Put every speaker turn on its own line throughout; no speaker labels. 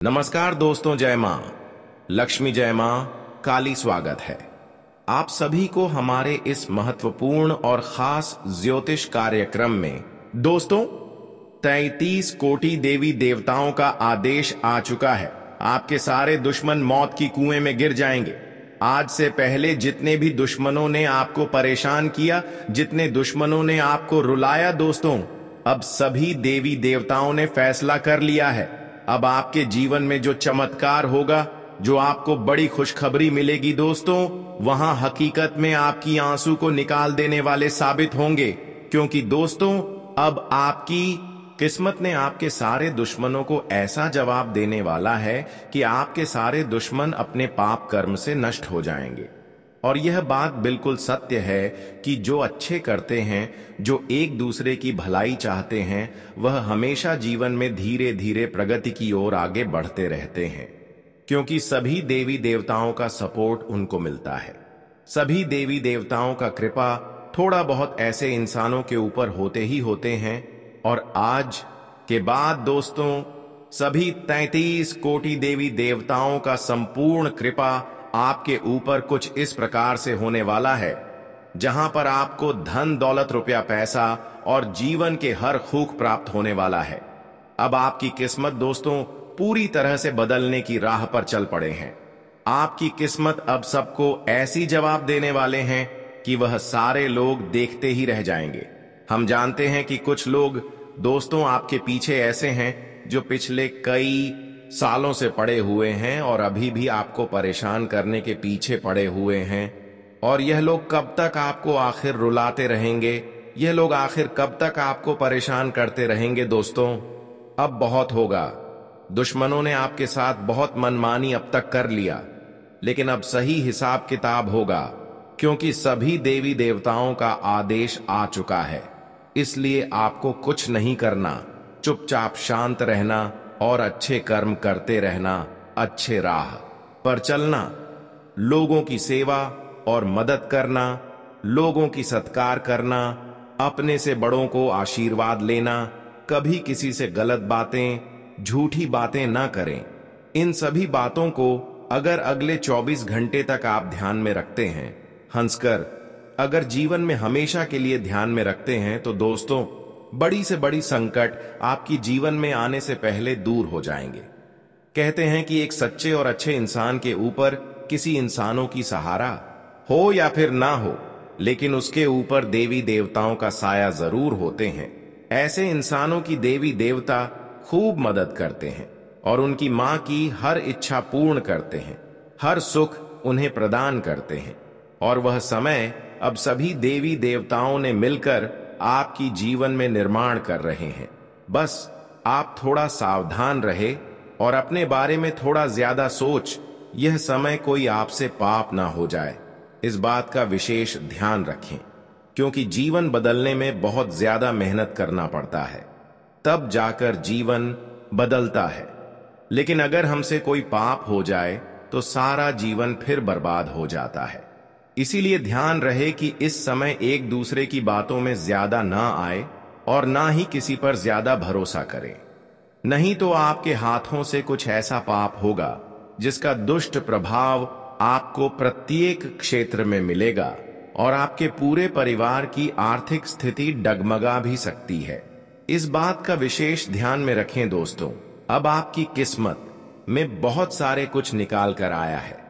नमस्कार दोस्तों, जय मां लक्ष्मी, जय मां काली। स्वागत है आप सभी को हमारे इस महत्वपूर्ण और खास ज्योतिष कार्यक्रम में। दोस्तों, 33 कोटि देवी देवताओं का आदेश आ चुका है। आपके सारे दुश्मन मौत की कुएं में गिर जाएंगे। आज से पहले जितने भी दुश्मनों ने आपको परेशान किया, जितने दुश्मनों ने आपको रुलाया, दोस्तों, अब सभी देवी देवताओं ने फैसला कर लिया है। अब आपके जीवन में जो चमत्कार होगा, जो आपको बड़ी खुशखबरी मिलेगी दोस्तों, वहां हकीकत में आपकी आंसू को निकाल देने वाले साबित होंगे। क्योंकि दोस्तों, अब आपकी किस्मत ने आपके सारे दुश्मनों को ऐसा जवाब देने वाला है कि आपके सारे दुश्मन अपने पाप कर्म से नष्ट हो जाएंगे। और यह बात बिल्कुल सत्य है कि जो अच्छे करते हैं, जो एक दूसरे की भलाई चाहते हैं, वह हमेशा जीवन में धीरे धीरे प्रगति की ओर आगे बढ़ते रहते हैं। क्योंकि सभी देवी देवताओं का सपोर्ट उनको मिलता है। सभी देवी देवताओं का कृपा थोड़ा बहुत ऐसे इंसानों के ऊपर होते ही होते हैं। और आज के बाद दोस्तों, सभी 33 कोटि देवी देवताओं का संपूर्ण कृपा आपके ऊपर कुछ इस प्रकार से होने वाला है, जहां पर आपको धन दौलत रुपया पैसा और जीवन के हर खूब प्राप्त होने वाला है। अब आपकी किस्मत दोस्तों पूरी तरह से बदलने की राह पर चल पड़े हैं। आपकी किस्मत अब सबको ऐसी जवाब देने वाले हैं कि वह सारे लोग देखते ही रह जाएंगे। हम जानते हैं कि कुछ लोग दोस्तों आपके पीछे ऐसे हैं जो पिछले कई सालों से पड़े हुए हैं और अभी भी आपको परेशान करने के पीछे पड़े हुए हैं। और यह लोग कब तक आपको आखिर रुलाते रहेंगे? यह लोग आखिर कब तक आपको परेशान करते रहेंगे? दोस्तों, अब बहुत होगा। दुश्मनों ने आपके साथ बहुत मनमानी अब तक कर लिया, लेकिन अब सही हिसाब किताब होगा। क्योंकि सभी देवी देवताओं का आदेश आ चुका है। इसलिए आपको कुछ नहीं करना, चुपचाप शांत रहना और अच्छे कर्म करते रहना, अच्छे राह पर चलना, लोगों की सेवा और मदद करना, लोगों की सत्कार करना, अपने से बड़ों को आशीर्वाद लेना, कभी किसी से गलत बातें, झूठी बातें ना करें। इन सभी बातों को अगर अगले 24 घंटे तक आप ध्यान में रखते हैं, हंसकर अगर जीवन में हमेशा के लिए ध्यान में रखते हैं, तो दोस्तों बड़ी से बड़ी संकट आपकी जीवन में आने से पहले दूर हो जाएंगे। कहते हैं कि एक सच्चे और अच्छे इंसान के ऊपर किसी इंसानों की सहारा हो या फिर ना हो, लेकिन उसके ऊपर देवी देवताओं का साया जरूर होते हैं। ऐसे इंसानों की देवी देवता खूब मदद करते हैं और उनकी मां की हर इच्छा पूर्ण करते हैं, हर सुख उन्हें प्रदान करते हैं। और वह समय अब सभी देवी देवताओं ने मिलकर आपकी जीवन में निर्माण कर रहे हैं। बस आप थोड़ा सावधान रहे और अपने बारे में थोड़ा ज्यादा सोच, यह समय कोई आपसे पाप ना हो जाए, इस बात का विशेष ध्यान रखें। क्योंकि जीवन बदलने में बहुत ज्यादा मेहनत करना पड़ता है, तब जाकर जीवन बदलता है। लेकिन अगर हमसे कोई पाप हो जाए तो सारा जीवन फिर बर्बाद हो जाता है। इसीलिए ध्यान रहे कि इस समय एक दूसरे की बातों में ज्यादा ना आए और ना ही किसी पर ज्यादा भरोसा करें। नहीं तो आपके हाथों से कुछ ऐसा पाप होगा जिसका दुष्ट प्रभाव आपको प्रत्येक क्षेत्र में मिलेगा और आपके पूरे परिवार की आर्थिक स्थिति डगमगा भी सकती है। इस बात का विशेष ध्यान में रखें दोस्तों। अब आपकी किस्मत में बहुत सारे कुछ निकाल कर आया है।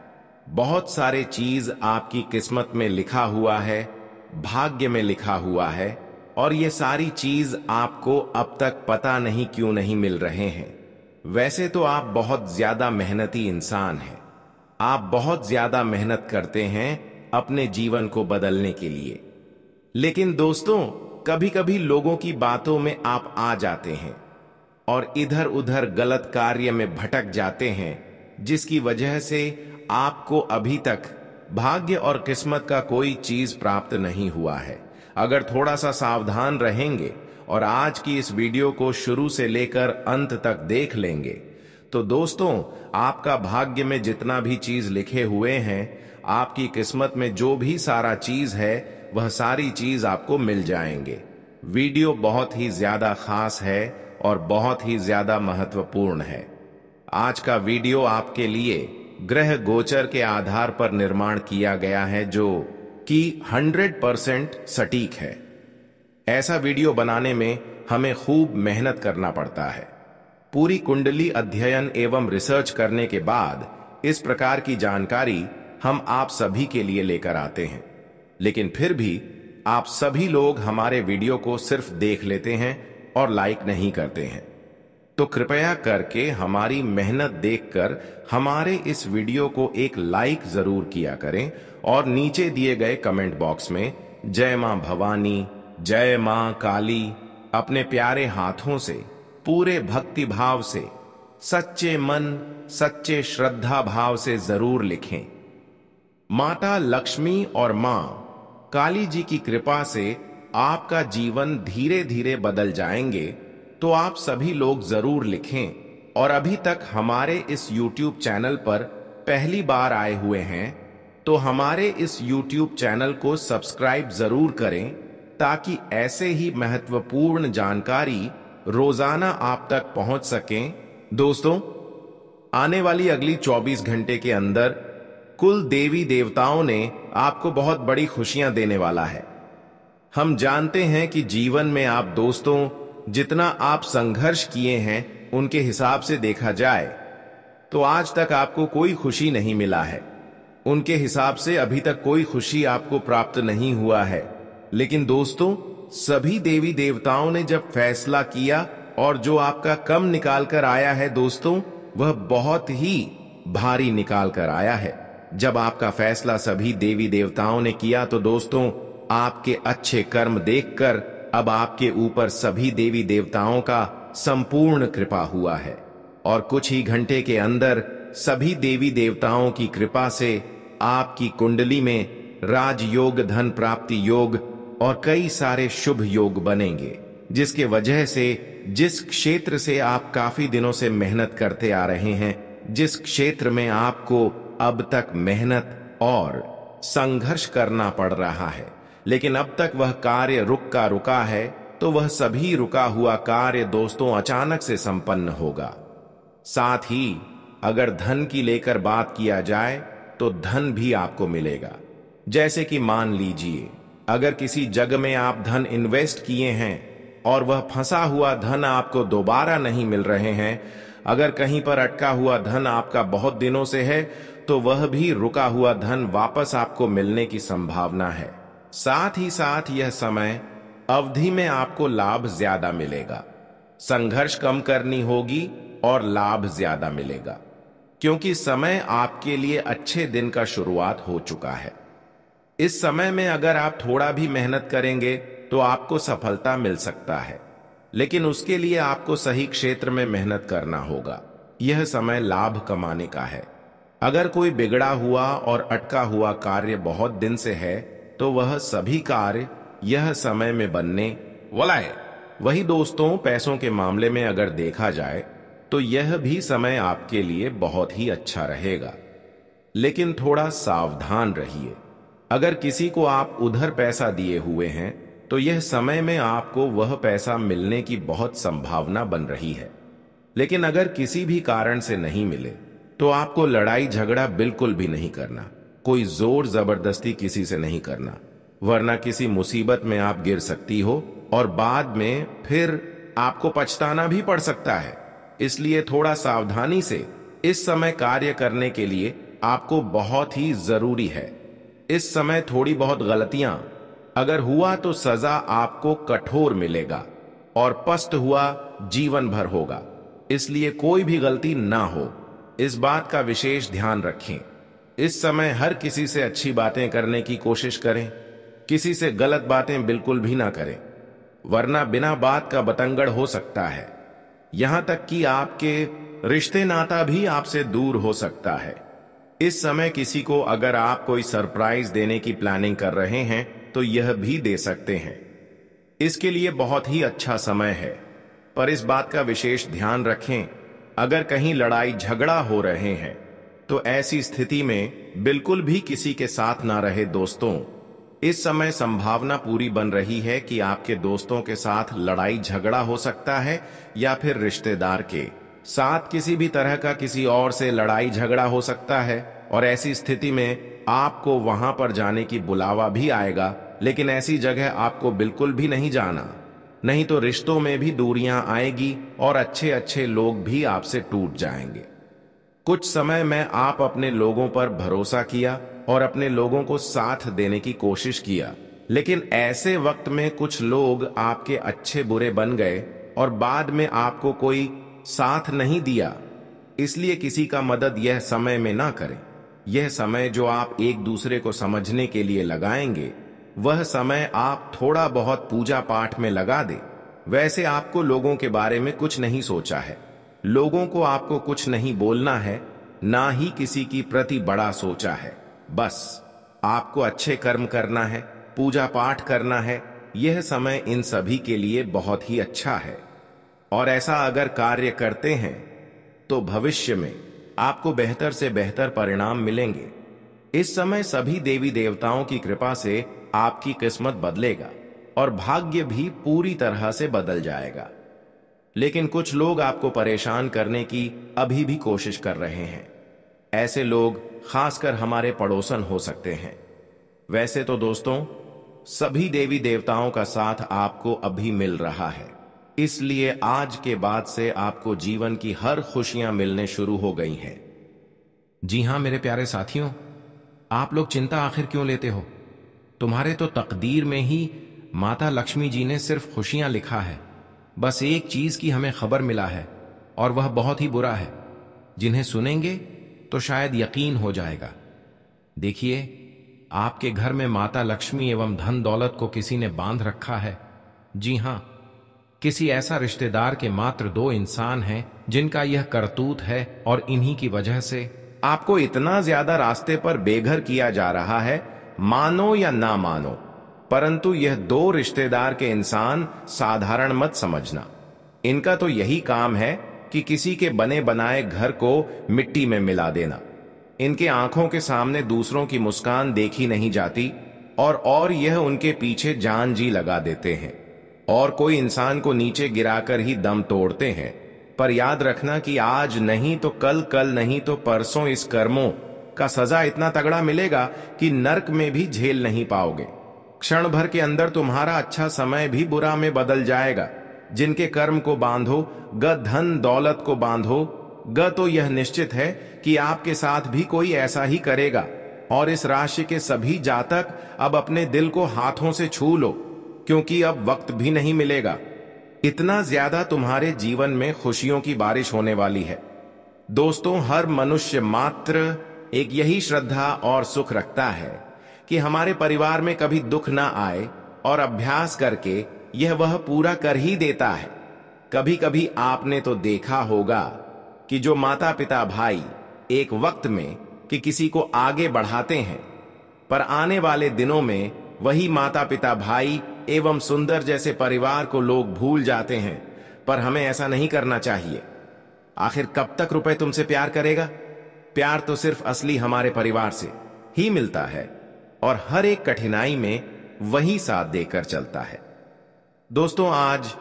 बहुत सारे चीज आपकी किस्मत में लिखा हुआ है, भाग्य में लिखा हुआ है, और ये सारी चीज आपको अब तक पता नहीं क्यों नहीं मिल रहे हैं। वैसे तो आप बहुत ज्यादा मेहनती इंसान हैं। आप बहुत ज्यादा मेहनत करते हैं अपने जीवन को बदलने के लिए। लेकिन दोस्तों, कभी कभी लोगों की बातों में आप आ जाते हैं और इधर उधर गलत कार्य में भटक जाते हैं, जिसकी वजह से आपको अभी तक भाग्य और किस्मत का कोई चीज प्राप्त नहीं हुआ है। अगर थोड़ा सा सावधान रहेंगे और आज की इस वीडियो को शुरू से लेकर अंत तक देख लेंगे, तो दोस्तों आपका भाग्य में जितना भी चीज लिखे हुए हैं, आपकी किस्मत में जो भी सारा चीज है, वह सारी चीज आपको मिल जाएंगे। वीडियो बहुत ही ज्यादा खास है और बहुत ही ज्यादा महत्वपूर्ण है। आज का वीडियो आपके लिए ग्रह गोचर के आधार पर निर्माण किया गया है, जो कि 100% सटीक है। ऐसा वीडियो बनाने में हमें खूब मेहनत करना पड़ता है। पूरी कुंडली अध्ययन एवं रिसर्च करने के बाद इस प्रकार की जानकारी हम आप सभी के लिए लेकर आते हैं, लेकिन फिर भी आप सभी लोग हमारे वीडियो को सिर्फ देख लेते हैं और लाइक नहीं करते हैं। तो कृपया करके हमारी मेहनत देखकर हमारे इस वीडियो को एक लाइक जरूर किया करें और नीचे दिए गए कमेंट बॉक्स में जय मां भवानी, जय मां काली अपने प्यारे हाथों से पूरे भक्ति भाव से, सच्चे मन, सच्चे श्रद्धा भाव से जरूर लिखें। माता लक्ष्मी और मां काली जी की कृपा से आपका जीवन धीरे धीरे बदल जाएंगे, तो आप सभी लोग जरूर लिखें। और अभी तक हमारे इस YouTube चैनल पर पहली बार आए हुए हैं तो हमारे इस YouTube चैनल को सब्सक्राइब जरूर करें, ताकि ऐसे ही महत्वपूर्ण जानकारी रोजाना आप तक पहुंच सकें। दोस्तों, आने वाली अगली 24 घंटे के अंदर कुल देवी देवताओं ने आपको बहुत बड़ी खुशियां देने वाला है। हम जानते हैं कि जीवन में आप दोस्तों जितना आप संघर्ष किए हैं, उनके हिसाब से देखा जाए तो आज तक आपको कोई खुशी नहीं मिला है। उनके हिसाब से अभी तक कोई खुशी आपको प्राप्त नहीं हुआ है। लेकिन दोस्तों, सभी देवी देवताओं ने जब फैसला किया और जो आपका कम निकाल कर आया है दोस्तों, वह बहुत ही भारी निकाल कर आया है। जब आपका फैसला सभी देवी देवताओं ने किया तो दोस्तों, आपके अच्छे कर्म देखकर अब आपके ऊपर सभी देवी देवताओं का संपूर्ण कृपा हुआ है और कुछ ही घंटे के अंदर सभी देवी देवताओं की कृपा से आपकी कुंडली में राजयोग, धन प्राप्ति योग और कई सारे शुभ योग बनेंगे, जिसके वजह से जिस क्षेत्र से आप काफी दिनों से मेहनत करते आ रहे हैं, जिस क्षेत्र में आपको अब तक मेहनत और संघर्ष करना पड़ रहा है, लेकिन अब तक वह कार्य रुका है, तो वह सभी रुका हुआ कार्य दोस्तों अचानक से संपन्न होगा। साथ ही अगर धन की लेकर बात किया जाए तो धन भी आपको मिलेगा। जैसे कि मान लीजिए, अगर किसी जगह में आप धन इन्वेस्ट किए हैं और वह फंसा हुआ धन आपको दोबारा नहीं मिल रहे हैं, अगर कहीं पर अटका हुआ धन आपका बहुत दिनों से है, तो वह भी रुका हुआ धन वापस आपको मिलने की संभावना है। साथ ही साथ यह समय अवधि में आपको लाभ ज्यादा मिलेगा। संघर्ष कम करनी होगी और लाभ ज्यादा मिलेगा, क्योंकि समय आपके लिए अच्छे दिन का शुरुआत हो चुका है। इस समय में अगर आप थोड़ा भी मेहनत करेंगे तो आपको सफलता मिल सकता है, लेकिन उसके लिए आपको सही क्षेत्र में मेहनत करना होगा। यह समय लाभ कमाने का है। अगर कोई बिगड़ा हुआ और अटका हुआ कार्य बहुत दिन से है, तो वह सभी कार्य यह समय में बनने वाला है। वही दोस्तों, पैसों के मामले में अगर देखा जाए तो यह भी समय आपके लिए बहुत ही अच्छा रहेगा, लेकिन थोड़ा सावधान रहिए। अगर किसी को आप उधर पैसा दिए हुए हैं तो यह समय में आपको वह पैसा मिलने की बहुत संभावना बन रही है, लेकिन अगर किसी भी कारण से नहीं मिले तो आपको लड़ाई झगड़ा बिल्कुल भी नहीं करना। कोई जोर जबरदस्ती किसी से नहीं करना, वरना किसी मुसीबत में आप गिर सकती हो और बाद में फिर आपको पछताना भी पड़ सकता है। इसलिए थोड़ा सावधानी से इस समय कार्य करने के लिए आपको बहुत ही जरूरी है। इस समय थोड़ी बहुत गलतियां अगर हुआ तो सजा आपको कठोर मिलेगा और पस्त हुआ जीवन भर होगा। इसलिए कोई भी गलती ना हो, इस बात का विशेष ध्यान रखें। इस समय हर किसी से अच्छी बातें करने की कोशिश करें, किसी से गलत बातें बिल्कुल भी ना करें, वरना बिना बात का बतंगड़ हो सकता है। यहां तक कि आपके रिश्ते नाता भी आपसे दूर हो सकता है। इस समय किसी को अगर आप कोई सरप्राइज देने की प्लानिंग कर रहे हैं तो यह भी दे सकते हैं। इसके लिए बहुत ही अच्छा समय है, पर इस बात का विशेष ध्यान रखें, अगर कहीं लड़ाई झगड़ा हो रहे हैं तो ऐसी स्थिति में बिल्कुल भी किसी के साथ ना रहे दोस्तों। इस समय संभावना पूरी बन रही है कि आपके दोस्तों के साथ लड़ाई झगड़ा हो सकता है या फिर रिश्तेदार के। साथ किसी भी तरह का किसी और से लड़ाई झगड़ा हो सकता है, और ऐसी स्थिति में आपको वहां पर जाने की बुलावा भी आएगा, लेकिन ऐसी जगह आपको बिल्कुल भी नहीं जाना, नहीं तो रिश्तों में भी दूरियां आएगी और अच्छे अच्छे लोग भी आपसे टूट जाएंगे। कुछ समय में आप अपने लोगों पर भरोसा किया और अपने लोगों को साथ देने की कोशिश किया, लेकिन ऐसे वक्त में कुछ लोग आपके अच्छे बुरे बन गए और बाद में आपको कोई साथ नहीं दिया। इसलिए किसी का मदद यह समय में ना करें। यह समय जो आप एक दूसरे को समझने के लिए लगाएंगे, वह समय आप थोड़ा बहुत पूजा पाठ में लगा दें। वैसे आपको लोगों के बारे में कुछ नहीं सोचा है, लोगों को आपको कुछ नहीं बोलना है, ना ही किसी की प्रति बड़ा सोचा है। बस आपको अच्छे कर्म करना है, पूजा पाठ करना है। यह समय इन सभी के लिए बहुत ही अच्छा है, और ऐसा अगर कार्य करते हैं तो भविष्य में आपको बेहतर से बेहतर परिणाम मिलेंगे। इस समय सभी देवी देवताओं की कृपा से आपकी किस्मत बदलेगा और भाग्य भी पूरी तरह से बदल जाएगा। लेकिन कुछ लोग आपको परेशान करने की अभी भी कोशिश कर रहे हैं। ऐसे लोग खासकर हमारे पड़ोसन हो सकते हैं। वैसे तो दोस्तों, सभी देवी देवताओं का साथ आपको अभी मिल रहा है, इसलिए आज के बाद से आपको जीवन की हर खुशियां मिलने शुरू हो गई हैं। जी हां मेरे प्यारे साथियों, आप लोग चिंता आखिर क्यों लेते हो? तुम्हारे तो तकदीर में ही माता लक्ष्मी जी ने सिर्फ खुशियां लिखा है। बस एक चीज की हमें खबर मिला है, और वह बहुत ही बुरा है। जिन्हें सुनेंगे तो शायद यकीन हो जाएगा। देखिए, आपके घर में माता लक्ष्मी एवं धन दौलत को किसी ने बांध रखा है। जी हां, किसी ऐसा रिश्तेदार के मात्र 2 इंसान हैं जिनका यह करतूत है, और इन्हीं की वजह से आपको इतना ज्यादा रास्ते पर बेघर किया जा रहा है, मानो या ना मानो। परंतु यह 2 रिश्तेदार के इंसान साधारण मत समझना। इनका तो यही काम है कि किसी के बने बनाए घर को मिट्टी में मिला देना। इनके आंखों के सामने दूसरों की मुस्कान देखी नहीं जाती, और यह उनके पीछे जान जी लगा देते हैं, और कोई इंसान को नीचे गिराकर ही दम तोड़ते हैं। पर याद रखना कि आज नहीं तो कल, कल नहीं तो परसों इस कर्मों का सजा इतना तगड़ा मिलेगा कि नर्क में भी झेल नहीं पाओगे। क्षण भर के अंदर तुम्हारा अच्छा समय भी बुरा में बदल जाएगा। जिनके कर्म को बांधो, ग धन दौलत को बांधो, ग तो यह निश्चित है कि आपके साथ भी कोई ऐसा ही करेगा। और इस राशि के सभी जातक अब अपने दिल को हाथों से छू लो, क्योंकि अब वक्त भी नहीं मिलेगा। इतना ज्यादा तुम्हारे जीवन में खुशियों की बारिश होने वाली है। दोस्तों, हर मनुष्य मात्र एक यही श्रद्धा और सुख रखता है कि हमारे परिवार में कभी दुख ना आए, और अभ्यास करके यह वह पूरा कर ही देता है। कभी कभी आपने तो देखा होगा कि जो माता पिता भाई एक वक्त में कि किसी को आगे बढ़ाते हैं, पर आने वाले दिनों में वही माता पिता भाई एवं सुंदर जैसे परिवार को लोग भूल जाते हैं। पर हमें ऐसा नहीं करना चाहिए। आखिर कब तक रुपए तुमसे प्यार करेगा? प्यार तो सिर्फ असली हमारे परिवार से ही मिलता है, और हर एक कठिनाई में वही साथ देकर चलता है। दोस्तों, आज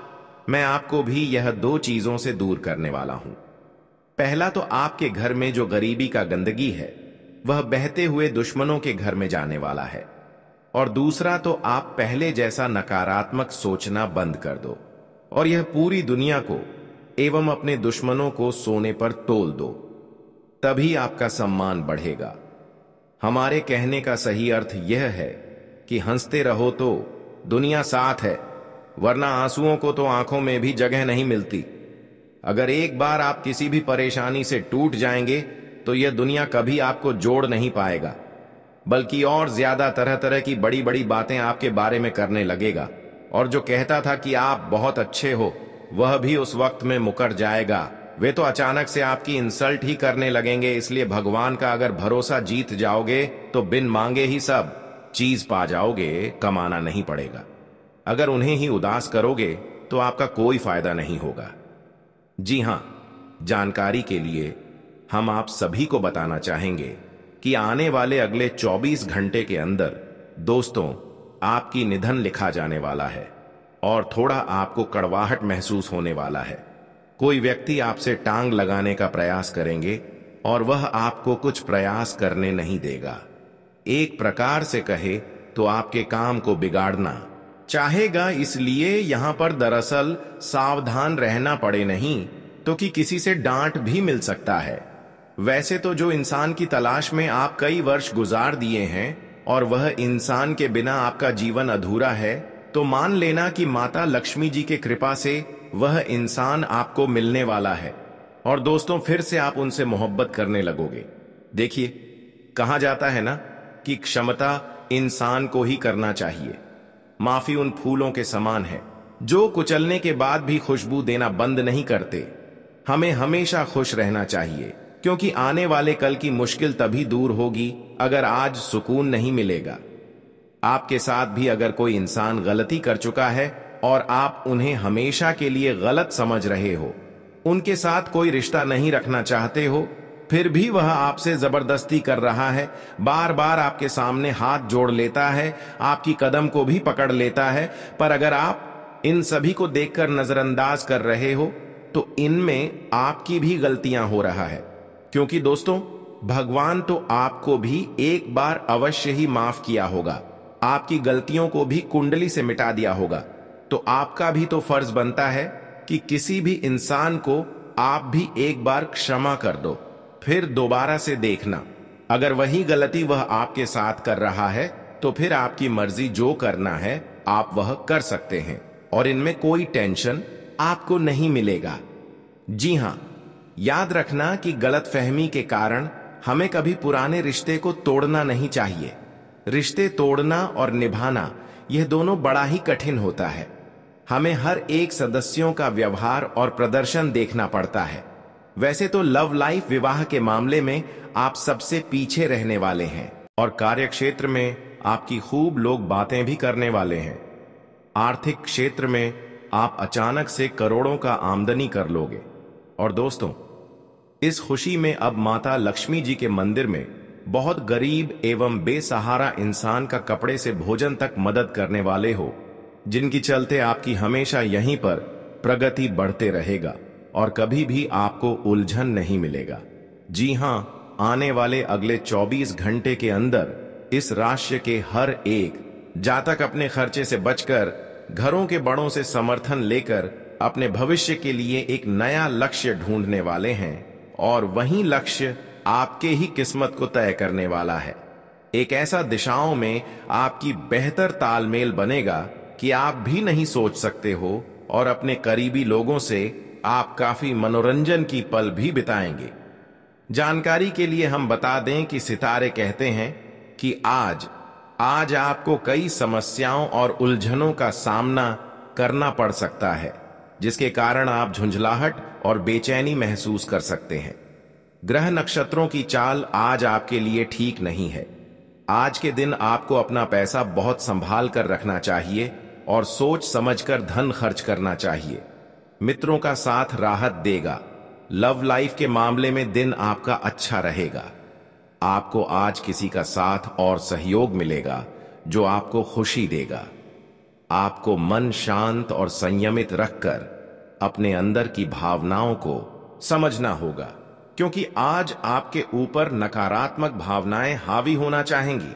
मैं आपको भी यह 2 चीजों से दूर करने वाला हूं। पहला तो आपके घर में जो गरीबी का गंदगी है, वह बहते हुए दुश्मनों के घर में जाने वाला है। और दूसरा तो आप पहले जैसा नकारात्मक सोचना बंद कर दो, और यह पूरी दुनिया को एवं अपने दुश्मनों को सोने पर तोल दो। तभी आपका सम्मान बढ़ेगा। हमारे कहने का सही अर्थ यह है कि हंसते रहो तो दुनिया साथ है, वरना आंसुओं को तो आंखों में भी जगह नहीं मिलती। अगर एक बार आप किसी भी परेशानी से टूट जाएंगे तो यह दुनिया कभी आपको जोड़ नहीं पाएगा, बल्कि और ज्यादा तरह तरह की बड़ी बड़ी बातें आपके बारे में करने लगेगा। और जो कहता था कि आप बहुत अच्छे हो, वह भी उस वक्त में मुकर जाएगा। वे तो अचानक से आपकी इंसल्ट ही करने लगेंगे। इसलिए भगवान का अगर भरोसा जीत जाओगे तो बिन मांगे ही सब चीज पा जाओगे, कमाना नहीं पड़ेगा। अगर उन्हें ही उदास करोगे तो आपका कोई फायदा नहीं होगा। जी हां, जानकारी के लिए हम आप सभी को बताना चाहेंगे कि आने वाले अगले 24 घंटे के अंदर दोस्तों आपकी निधन लिखा जाने वाला है, और थोड़ा आपको कड़वाहट महसूस होने वाला है। कोई व्यक्ति आपसे टांग लगाने का प्रयास करेंगे और वह आपको कुछ प्रयास करने नहीं देगा। एक प्रकार से कहे तो आपके काम को बिगाड़ना चाहेगा। इसलिए यहां पर दरअसल सावधान रहना पड़े नहीं तो कि किसी से डांट भी मिल सकता है। वैसे तो जो इंसान की तलाश में आप कई वर्ष गुजार दिए हैं और वह इंसान के बिना आपका जीवन अधूरा है, तो मान लेना कि माता लक्ष्मी जी के कृपा से वह इंसान आपको मिलने वाला है और दोस्तों फिर से आप उनसे मोहब्बत करने लगोगे। देखिए, कहा जाता है ना कि क्षमता इंसान को ही करना चाहिए। माफी उन फूलों के समान है जो कुचलने के बाद भी खुशबू देना बंद नहीं करते। हमें हमेशा खुश रहना चाहिए, क्योंकि आने वाले कल की मुश्किल तभी दूर होगी अगर आज सुकून नहीं मिलेगा। आपके साथ भी अगर कोई इंसान गलती कर चुका है और आप उन्हें हमेशा के लिए गलत समझ रहे हो, उनके साथ कोई रिश्ता नहीं रखना चाहते हो, फिर भी वह आपसे जबरदस्ती कर रहा है, बार बार आपके सामने हाथ जोड़ लेता है, आपकी कदम को भी पकड़ लेता है, पर अगर आप इन सभी को देखकर नजरअंदाज कर रहे हो तो इनमें आपकी भी गलतियां हो रहा है। क्योंकि दोस्तों, भगवान तो आपको भी एक बार अवश्य ही माफ किया होगा, आपकी गलतियों को भी कुंडली से मिटा दिया होगा। तो आपका भी तो फर्ज बनता है कि किसी भी इंसान को आप भी एक बार क्षमा कर दो, फिर दोबारा से देखना। अगर वही गलती वह आपके साथ कर रहा है तो फिर आपकी मर्जी, जो करना है आप वह कर सकते हैं और इनमें कोई टेंशन आपको नहीं मिलेगा। जी हां, याद रखना कि गलतफहमी के कारण हमें कभी पुराने रिश्ते को तोड़ना नहीं चाहिए। रिश्ते तोड़ना और निभाना यह दोनों बड़ा ही कठिन होता है। हमें हर एक सदस्यों का व्यवहार और प्रदर्शन देखना पड़ता है। वैसे तो लव लाइफ, विवाह के मामले में आप सबसे पीछे रहने वाले हैं और कार्यक्षेत्र में आपकी खूब लोग बातें भी करने वाले हैं। आर्थिक क्षेत्र में आप अचानक से करोड़ों का आमदनी कर लोगे। और दोस्तों, इस खुशी में अब माता लक्ष्मी जी के मंदिर में बहुत गरीब एवं बेसहारा इंसान का कपड़े से भोजन तक मदद करने वाले हो, जिनकी चलते आपकी हमेशा यहीं पर प्रगति बढ़ते रहेगा और कभी भी आपको उलझन नहीं मिलेगा। जी हां, आने वाले अगले 24 घंटे के अंदर इस राशि के हर एक जातक अपने खर्चे से बचकर, घरों के बड़ों से समर्थन लेकर अपने भविष्य के लिए एक नया लक्ष्य ढूंढने वाले हैं और वही लक्ष्य आपके ही किस्मत को तय करने वाला है। एक ऐसा दिशाओं में आपकी बेहतर तालमेल बनेगा कि आप भी नहीं सोच सकते हो और अपने करीबी लोगों से आप काफी मनोरंजन की पल भी बिताएंगे। जानकारी के लिए हम बता दें कि सितारे कहते हैं कि आज आपको कई समस्याओं और उलझनों का सामना करना पड़ सकता है, जिसके कारण आप झुंझलाहट और बेचैनी महसूस कर सकते हैं। ग्रह नक्षत्रों की चाल आज आपके लिए ठीक नहीं है। आज के दिन आपको अपना पैसा बहुत संभाल कर रखना चाहिए और सोच समझकर धन खर्च करना चाहिए। मित्रों का साथ राहत देगा। लव लाइफ के मामले में दिन आपका अच्छा रहेगा। आपको आज किसी का साथ और सहयोग मिलेगा जो आपको खुशी देगा। आपको मन शांत और संयमित रखकर अपने अंदर की भावनाओं को समझना होगा, क्योंकि आज आपके ऊपर नकारात्मक भावनाएं हावी होना चाहेंगी।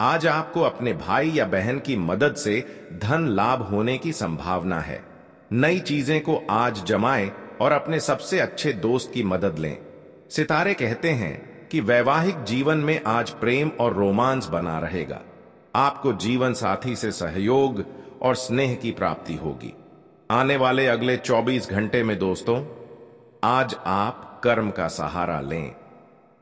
आज आपको अपने भाई या बहन की मदद से धन लाभ होने की संभावना है। नई चीजें को आज जमाएं और अपने सबसे अच्छे दोस्त की मदद लें। सितारे कहते हैं कि वैवाहिक जीवन में आज प्रेम और रोमांस बना रहेगा। आपको जीवन साथी से सहयोग और स्नेह की प्राप्ति होगी। आने वाले अगले 24 घंटे में दोस्तों, आज आप कर्म का सहारा लें।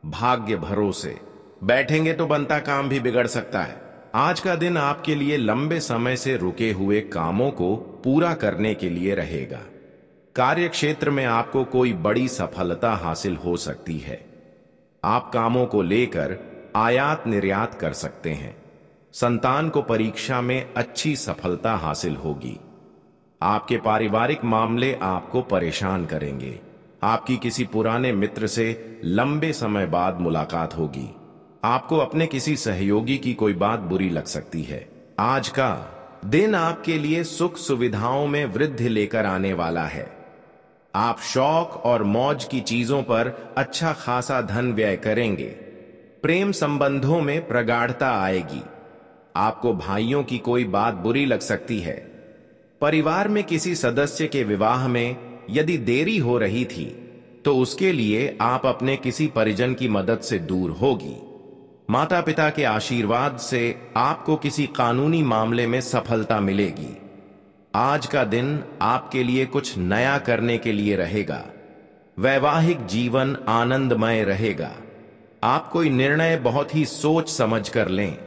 भाग्य भरोसे बैठेंगे तो बनता काम भी बिगड़ सकता है। आज का दिन आपके लिए लंबे समय से रुके हुए कामों को पूरा करने के लिए रहेगा। कार्य क्षेत्र में आपको कोई बड़ी सफलता हासिल हो सकती है। आप कामों को लेकर आयात निर्यात कर सकते हैं। संतान को परीक्षा में अच्छी सफलता हासिल होगी। आपके पारिवारिक मामले आपको परेशान करेंगे। आपकी किसी पुराने मित्र से लंबे समय बाद मुलाकात होगी। आपको अपने किसी सहयोगी की कोई बात बुरी लग सकती है। आज का दिन आपके लिए सुख सुविधाओं में वृद्धि लेकर आने वाला है। आप शौक और मौज की चीजों पर अच्छा खासा धन व्यय करेंगे। प्रेम संबंधों में प्रगाढ़ता आएगी। आपको भाइयों की कोई बात बुरी लग सकती है। परिवार में किसी सदस्य के विवाह में यदि देरी हो रही थी तो उसके लिए आप अपने किसी परिजन की मदद से दूर होगी। माता पिता के आशीर्वाद से आपको किसी कानूनी मामले में सफलता मिलेगी। आज का दिन आपके लिए कुछ नया करने के लिए रहेगा। वैवाहिक जीवन आनंदमय रहेगा। आप कोई निर्णय बहुत ही सोच समझ कर लें।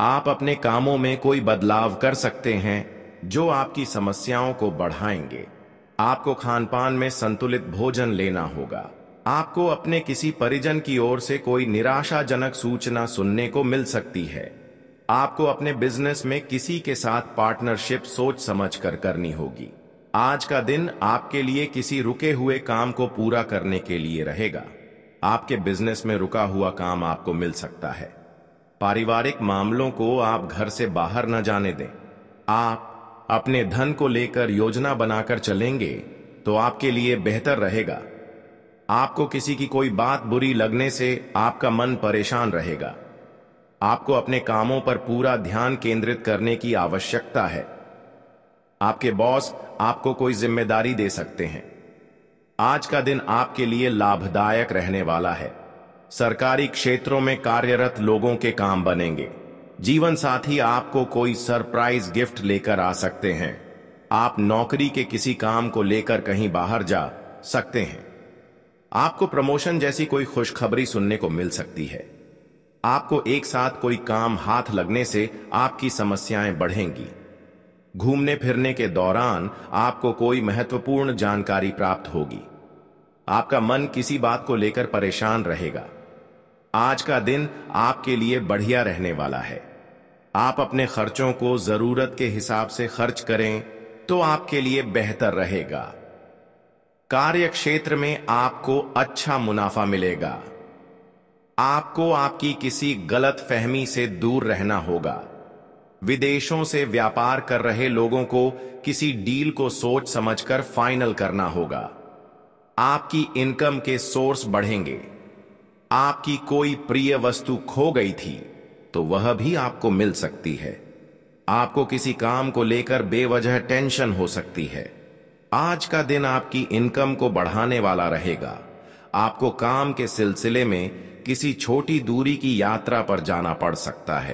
आप अपने कामों में कोई बदलाव कर सकते हैं जो आपकी समस्याओं को बढ़ाएंगे। आपको खानपान में संतुलित भोजन लेना होगा। आपको अपने किसी परिजन की ओर से कोई निराशाजनक सूचना सुनने को मिल सकती है। आपको अपने बिजनेस में किसी के साथ पार्टनरशिप सोच समझ कर करनी होगी। आज का दिन आपके लिए किसी रुके हुए काम को पूरा करने के लिए रहेगा। आपके बिजनेस में रुका हुआ काम आपको मिल सकता है। पारिवारिक मामलों को आप घर से बाहर न जाने दें। आप अपने धन को लेकर योजना बनाकर चलेंगे तो आपके लिए बेहतर रहेगा। आपको किसी की कोई बात बुरी लगने से आपका मन परेशान रहेगा। आपको अपने कामों पर पूरा ध्यान केंद्रित करने की आवश्यकता है। आपके बॉस आपको कोई जिम्मेदारी दे सकते हैं। आज का दिन आपके लिए लाभदायक रहने वाला है। सरकारी क्षेत्रों में कार्यरत लोगों के काम बनेंगे। जीवन साथी आपको कोई सरप्राइज गिफ्ट लेकर आ सकते हैं। आप नौकरी के किसी काम को लेकर कहीं बाहर जा सकते हैं। आपको प्रमोशन जैसी कोई खुशखबरी सुनने को मिल सकती है। आपको एक साथ कोई काम हाथ लगने से आपकी समस्याएं बढ़ेंगी। घूमने फिरने के दौरान आपको कोई महत्वपूर्ण जानकारी प्राप्त होगी। आपका मन किसी बात को लेकर परेशान रहेगा। आज का दिन आपके लिए बढ़िया रहने वाला है। आप अपने खर्चों को जरूरत के हिसाब से खर्च करें तो आपके लिए बेहतर रहेगा। कार्य क्षेत्र में आपको अच्छा मुनाफा मिलेगा। आपको आपकी किसी गलत फहमी से दूर रहना होगा। विदेशों से व्यापार कर रहे लोगों को किसी डील को सोच समझकर फाइनल करना होगा। आपकी इनकम के सोर्स बढ़ेंगे। आपकी कोई प्रिय वस्तु खो गई थी तो वह भी आपको मिल सकती है। आपको किसी काम को लेकर बेवजह टेंशन हो सकती है। आज का दिन आपकी इनकम को बढ़ाने वाला रहेगा। आपको काम के सिलसिले में किसी छोटी दूरी की यात्रा पर जाना पड़ सकता है।